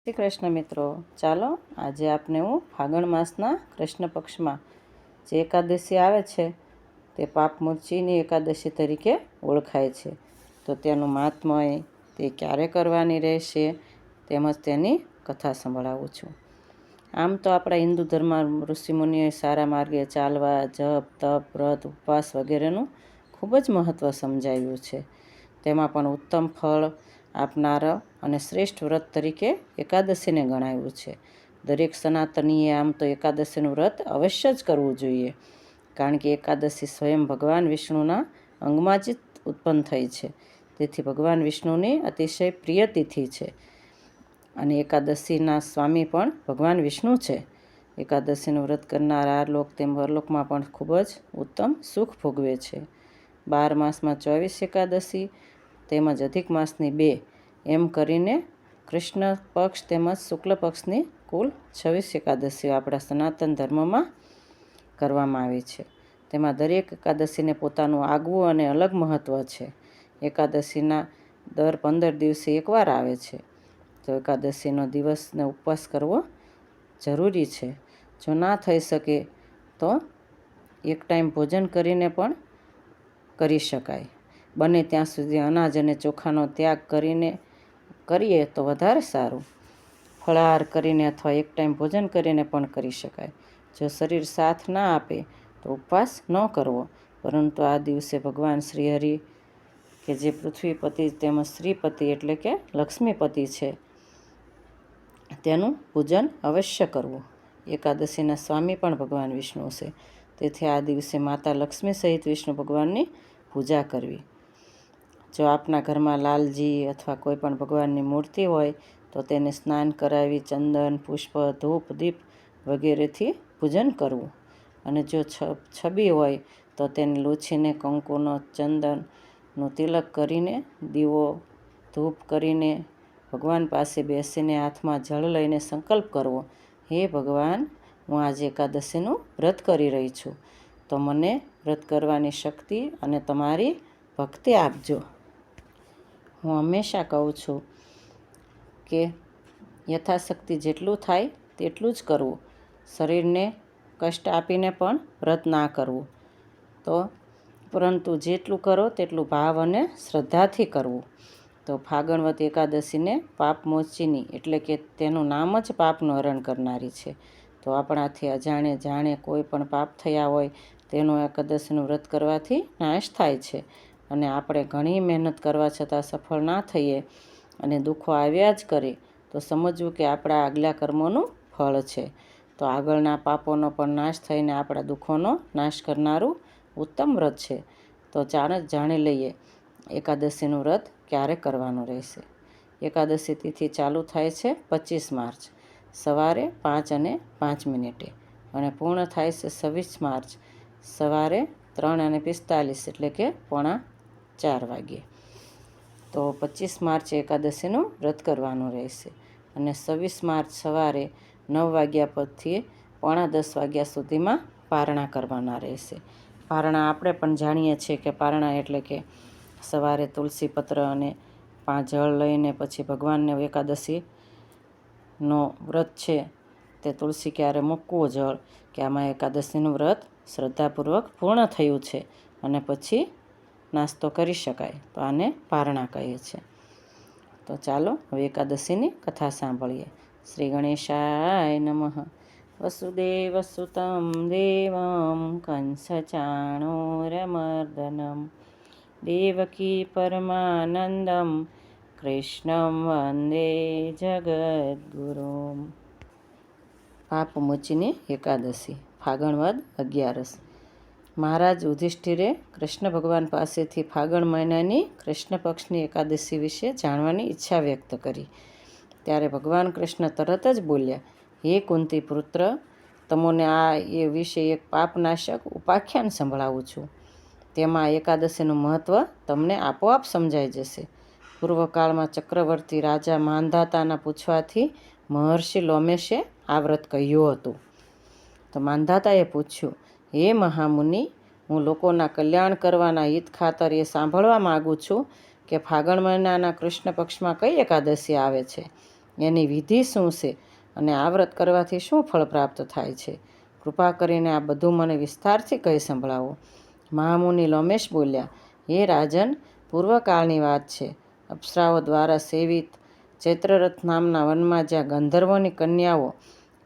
શ્રી કૃષ્ણ મિત્રો, ચાલો આજે આપને હું ફાગણ માસના કૃષ્ણ પક્ષમાં જે એકાદશી આવે છે તે પાપમોચીની એકાદશી તરીકે ઓળખાય છે. તો તેનું મહાત્મય, તે ક્યારે કરવાની રહેશે તેમજ તેની કથા સંભળાવું છું. આમ તો આપણા હિન્દુ ધર્મમાં ઋષિમુનિઓએ સારા માર્ગે ચાલવા, જપ, તપ, વ્રત, ઉપવાસ વગેરેનું ખૂબ જ મહત્ત્વ સમજાવ્યું છે. તેમાં પણ ઉત્તમ ફળ આપનારા અને શ્રેષ્ઠ વ્રત તરીકે એકાદશીને ગણાવ્યું છે. દરેક સનાતનીએ આમ તો એકાદશીનું વ્રત અવશ્ય જ કરવું જોઈએ, કારણ કે એકાદશી સ્વયં ભગવાન વિષ્ણુના અંગમાં જ ઉત્પન્ન થઈ છે. તેથી ભગવાન વિષ્ણુની અતિશય પ્રિય તિથિ છે અને એકાદશીના સ્વામી પણ ભગવાન વિષ્ણુ છે. એકાદશીનું વ્રત કરનાર આ લોક તેમ પરલોકમાં પણ ખૂબ જ ઉત્તમ સુખ ભોગવે છે. 12 માસમાં 24 એકાદશી તેમજ અધિક માસની 2 એમ કરીને કૃષ્ણ પક્ષ તેમજ શુક્લ પક્ષની કુલ 26 એકાદશીઓ આપણા સનાતન ધર્મમાં કરવામાં આવી છે. તેમાં દરેક એકાદશીને પોતાનું આગવું અને અલગ મહત્ત્વ છે. એકાદશીના દર 15 દિવસે એકવાર આવે છે, તો એકાદશીનો દિવસને ઉપવાસ કરવો જરૂરી છે. જો ના થઈ શકે તો એક ટાઈમ ભોજન કરીને પણ કરી શકાય. બને ત્યાં સુધી અનાજ અને ચોખાનો ત્યાગ કરીએ તો વધારે સારું. ફળાહાર કરીને અથવા એક ટાઈમ ભોજન કરીને પણ કરી શકાય. જો શરીર સાથ ના આપે તો ઉપવાસ ન કરવો, પરંતુ આ દિવસે ભગવાન શ્રીહરિ કે જે પૃથ્વીપતિ તેમજ શ્રીપતિ એટલે કે લક્ષ્મીપતિ છે તેનું પૂજન અવશ્ય કરવું. એકાદશીના સ્વામી પણ ભગવાન વિષ્ણુ છે, તેથી આ દિવસે માતા લક્ષ્મી સહિત વિષ્ણુ ભગવાનની પૂજા કરવી. જો આપના ઘરમાં લાલજી અથવા કોઈ પણ ભગવાનની મૂર્તિ હોય તો તેને સ્નાન કરાવી ચંદન, પુષ્પ, ધૂપ, દીપ વગેરેથી પૂજન કરવું. અને જો છબી હોય તો તેને લૂછીને કંકુનો, ચંદનનું તિલક કરીને, દીવો ધૂપ કરીને ભગવાન પાસે બેસીને હાથમાં જળ લઈને સંકલ્પ કરવો, હે ભગવાન, હું આજે એકાદશીનું વ્રત કરી રહી છું, તો મને વ્રત કરવાની શક્તિ અને તમારી ભક્તિ આપજો. હું હંમેશા કહું છું કે યથાશક્તિ જેટલું થાય તેટલું જ કરવું. શરીરને કષ્ટ આપીને પણ વ્રત ના કરવું, પરંતુ જેટલું કરો તેટલું ભાવ અને શ્રદ્ધાથી કરવું. તો ફાગણવત એકાદશીને પાપમોચીની એટલે કે તેનું નામ જ પાપનું હરણ કરનારી છે. તો આપણાથી અજાણે જાણે કોઈ પણ પાપ થયા હોય તેનું એકાદશીનું વ્રત કરવાથી નાશ થાય છે. અને આપણે ઘણી મહેનત કરવા છતાં સફળ ના થઈએ અને દુઃખો આવ્યા જ કરે તો સમજવું કે આપણા આગલા કર્મોનું ફળ છે. તો આગળના પાપોનો પણ નાશ થઈને આપણા દુઃખોનો નાશ કરનારું ઉત્તમ વ્રત છે. તો જાણી લઈએ એકાદશીનું વ્રત ક્યારે કરવાનું રહેશે. એકાદશી તિથિ ચાલુ થાય છે 25 માર્ચ સવારે 5:05 અને પૂર્ણ થાય છે 26 માર્ચ સવારે 3:45 એટલે કે 3:45 વાગ્યે. તો 25 માર્ચે એકાદશીનું વ્રત કરવાનું રહેશે અને 26 માર્ચ સવારે 9 વાગ્યા પરથી 9:45 વાગ્યા સુધીમાં પારણા કરવાના રહેશે. પારણા આપણે પણ જાણીએ છીએ કે પારણા એટલે કે સવારે તુલસી પત્ર અને 5 જળ લઈને પછી ભગવાનને એકાદશીનો વ્રત છે તે તુલસી ક્યારે મૂકવું જળ કે આમાં એકાદશીનું વ્રત શ્રદ્ધાપૂર્વક પૂર્ણ થયું છે અને પછી નાસ્તો કરી શકાય, તો આને પારણા કહે છે. તો ચાલો હવે એકાદશીની કથા સાંભળીએ. શ્રી ગણેશાય નમઃ. વસુદેવસુતં દેવં કંસચાણૂરમર્દનમ દેવકી પરમાનંદમ કૃષ્ણં વંદે જગદ્ગુરુમ. પાપમોચીની એકાદશી ફાગણ વદ 11. મહારાજ યુધિષ્ઠિરે કૃષ્ણ ભગવાન પાસેથી ફાગણ મહિનાની કૃષ્ણ પક્ષની એકાદશી વિશે જાણવાની ઈચ્છા વ્યક્ત કરી. ત્યારે ભગવાન કૃષ્ણ તરત જ બોલ્યા, હે કુંતી પુત્ર, તમોને આ વિશે એક પાપનાશક ઉપાખ્યાન સંભળાવું છું. તેમાં એકાદશીનું મહત્ત્વ તમને આપોઆપ સમજાઈ જશે. પૂર્વકાળમાં ચક્રવર્તી રાજા માંધાતાના પૂછવાથી મહર્ષિ લોમેશે આ વ્રત કહ્યું હતું. તો માંધાતાએ પૂછ્યું, હે મહામુનિ, હું લોકોના કલ્યાણ કરવાના હિત ખાતર એ સાંભળવા માગું છું કે ફાગણ મહિનાના કૃષ્ણ પક્ષમાં કઈ એકાદશી આવે છે. એની વિધિ શું છે અને આ વ્રત કરવાથી શું ફળ પ્રાપ્ત થાય છે? કૃપા કરીને આ બધું મને વિસ્તારથી કહી સંભળાવો. મહામુનિ લોમેશ બોલ્યા, હે રાજન, પૂર્વકાળની વાત છે. અપ્સરાઓ દ્વારા સેવિત ચૈત્રરથ નામના વનમાં જ્યાં ગંધર્વોની કન્યાઓ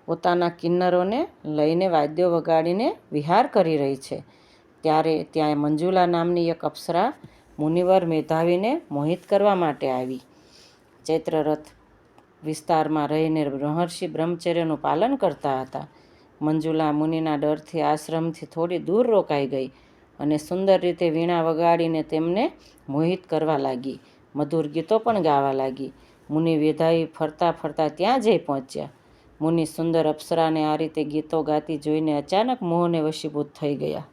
પોતાના કિન્નરોને લઈને વાદ્યો વગાડીને વિહાર કરી રહી છે, ત્યારે ત્યાં મંજુલા નામની એક અપ્સરા મુનિવર મેધાવીને મોહિત કરવા માટે આવી. ચૈત્રરથ વિસ્તારમાં રહીને મહર્ષિ બ્રહ્મચર્યનું પાલન કરતા હતા. મંજુલા મુનિના ડરથી આશ્રમથી થોડી દૂર રોકાઈ ગઈ અને સુંદર રીતે વીણા વગાડીને તેમને મોહિત કરવા લાગી. મધુર ગીતો પણ ગાવા લાગી. મુનિ વેધાવી ફરતા ફરતા ત્યાં જઈ પહોંચ્યા. મુનિ સુંદર અપ્સરાને આ રીતે ગીતો ગાતી જોઈને અચાનક મોહને વશીભૂત થઈ ગયા.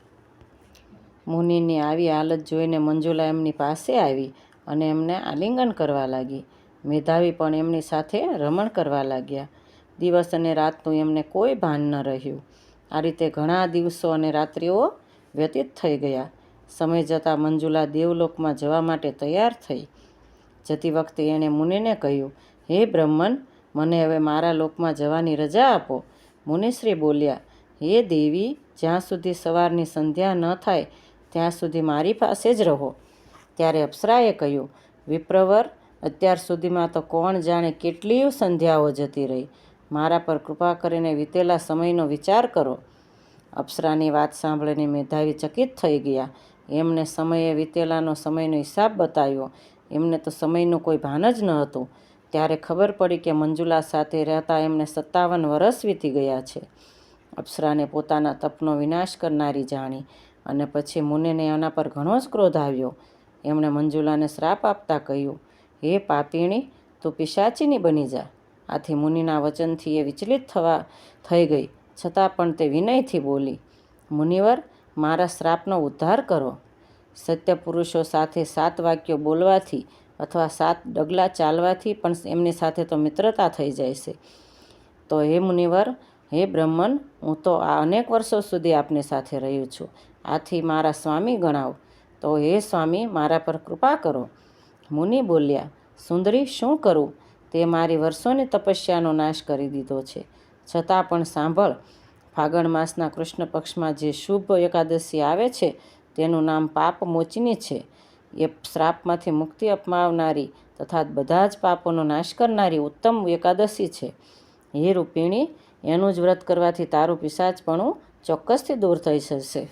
મુનિની આવી હાલત જોઈને મંજુલા એમની પાસે આવી અને એમને આલિંગન કરવા લાગી. મેધાવી પણ એમની સાથે રમણ કરવા લાગ્યા. દિવસ અને રાતનું એમને કોઈ ભાન ન રહ્યું. આ રીતે ઘણા દિવસો અને રાત્રિઓ વ્યતીત થઈ ગયા. સમય જતાં મંજુલા દેવલોકમાં જવા માટે તૈયાર થઈ. જતી વખતે એણે મુનિને કહ્યું, હે બ્રહ્મન, મને હવે મારા લોકમાં જવાની રજા આપો. મુનિશ્રી બોલ્યા, હે દેવી, જ્યાં સુધી સવારની સંધ્યા ન થાય ત્યાં સુધી મારી પાસે જ રહો. ત્યારે અપ્સરાએ કહ્યું, વિપ્રવર, અત્યાર સુધીમાં તો કોણ જાણે કેટલી સંધ્યાઓ જતી રહી. મારા પર કૃપા કરીને વીતેલા સમયનો વિચાર કરો. અપ્સરાની વાત સાંભળીને મેધાવી ચકિત થઈ ગયા. એમને સમયે વીતેલાનો સમયનો હિસાબ બતાવ્યો. એમને તો સમયનું કોઈ ભાન જ ન હતું. ત્યારે ખબર પડી કે મંજુલા સાથે રહેતા એમને 57 વર્ષ વીતી ગયા છે. અપ્સરાને પોતાના તપનો વિનાશ કરનારી જાણી અને પછી મુનિને એના પર ઘણો જ ક્રોધ આવ્યો. એમણે મંજુલાને શ્રાપ આપતા કહ્યું, હે પાપીણી, તું પિશાચીની બની જા. આથી મુનિના વચનથી એ વિચલિત થઈ ગઈ, છતાં પણ તે વિનયથી બોલી, મુનિવર, મારા શ્રાપનો ઉદ્ધાર કરો. સત્ય પુરુષો સાથે 7 વાક્યો બોલવાથી અથવા 7 ડગલા ચાલવાથી પણ એમની સાથે તો મિત્રતા થઈ જાય છે. તો હે મુનિવર, હે બ્રહ્મન, હું તો આ અનેક વર્ષો સુધી આપની સાથે રહ્યું છું. આથી મારા સ્વામી ગણાવ. તો હે સ્વામી, મારા પર કૃપા કરો. મુનિ બોલ્યા, સુંદરી, શું કરું? તે મારી વર્ષોની તપસ્યાનો નાશ કરી દીધો છે. છતાં પણ સાંભળ, ફાગણ માસના કૃષ્ણ પક્ષમાં જે શુભ એકાદશી આવે છે તેનું નામ પાપ મોચની છે. એ શ્રાપમાંથી મુક્તિ અપમાવનારી તથા બધા જ પાપોનો નાશ કરનારી ઉત્તમ એકાદશી છે. હે રૂપિણી, એનું જ વ્રત કરવાથી તારું પિશાચપણું ચોક્કસથી દૂર થઈ જશે.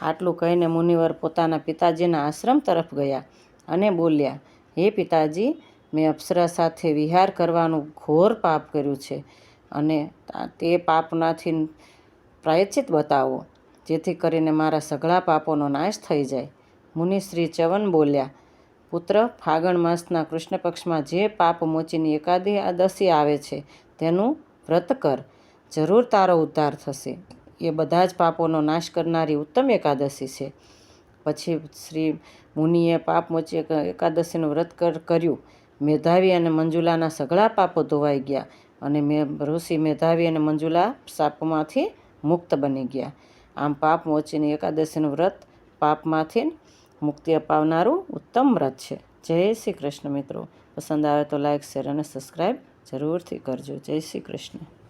આટલું કહીને મુનિવર પોતાના પિતાજીના આશ્રમ તરફ ગયા અને બોલ્યા, હે પિતાજી, મેં અપ્સરા સાથે વિહાર કરવાનું ઘોર પાપ કર્યું છે અને તે પાપનાથી પ્રાયશ્ચિત બતાવો, જેથી કરીને મારા સઘળા પાપોનો નાશ થઈ જાય. મુનિશ્રી ચ્યવન બોલ્યા, પુત્ર, ફાગણ માસના કૃષ્ણ પક્ષમાં જે પાપ મોચીની એકાદશી આવે છે તેનું વ્રત કર. જરૂર તારો ઉદ્ધાર થશે. એ બધા જ પાપોનો નાશ કરનારી ઉત્તમ એકાદશી છે. પછી શ્રી મુનિએ પાપ મોચી એકાદશીનું વ્રત કર્યું. મેધાવી અને મંજુલાના સઘળા પાપો ધોવાઈ ગયા અને ઋષિ મેધાવી અને મંજુલા શાપમાંથી મુક્ત બની ગયા. આમ પાપ મોચીની એકાદશીનું વ્રત પાપમાંથી મુક્તિ અપાવનારું ઉત્તમ વ્રત છે. જય શ્રી કૃષ્ણ મિત્રો. પસંદ આવે તો લાઈક, શેર અને સબસ્ક્રાઈબ જરૂરથી કરજો. જય શ્રી કૃષ્ણ.